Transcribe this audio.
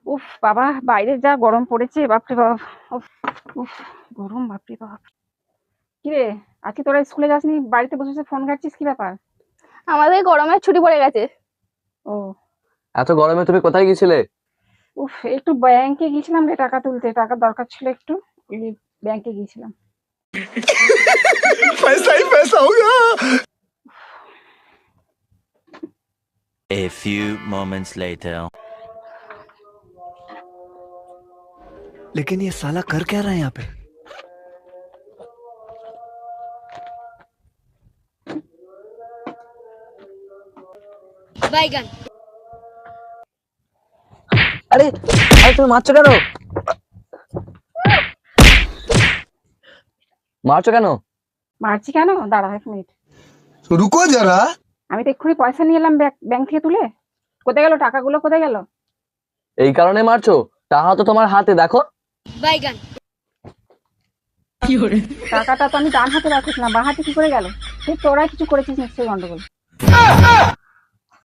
উফ বাবা, বাইরে যা গরম পড়েছে, বাপরে বাপ। উফ উফ, গরম, বাপরে বাপ। কিরে, আজকে তোরা স্কুলে যাসনি, বাড়িতে বসে বসে ফোন ঘাঁটছিস, কি ব্যাপার? আমাদের গরমের ছুটি পড়ে গেছে। ও, এত গরমে তুমি কোথায় গিয়েছিলে? উফ, একটু ব্যাংকে গিয়েছিলাম রে, টাকা তুলতে, টাকার দরকার ছিল একটু, ওই ব্যাংকে গিয়েছিলাম। पैसा ही पैसा होगा। A few moments later. लेकिन ये साला कर क्या रहा है यहाँ पे? বাইগান। আরে আরে তুমি মারছো কেন? মারছো কেন? মারছি কেন? দাঁড়া 1 মিনিট। रुको जरा। আমি তো এক্ষুনি পয়সা নিয়ে এলাম ব্যাংক থেকে তুলে। কোথায় গেল টাকাগুলো, কোথায় গেল? এই কারণে মারছো? টাকা তো তোমার হাতে, দেখো। বাইগান। টাকাটা তো আমি ডান হাতে রাখছিলাম, বাঁ হাতে কি করে গেল? ঠিক তোরাই কিছু করেছিস নিশ্চয়ই, গন্ডগোল।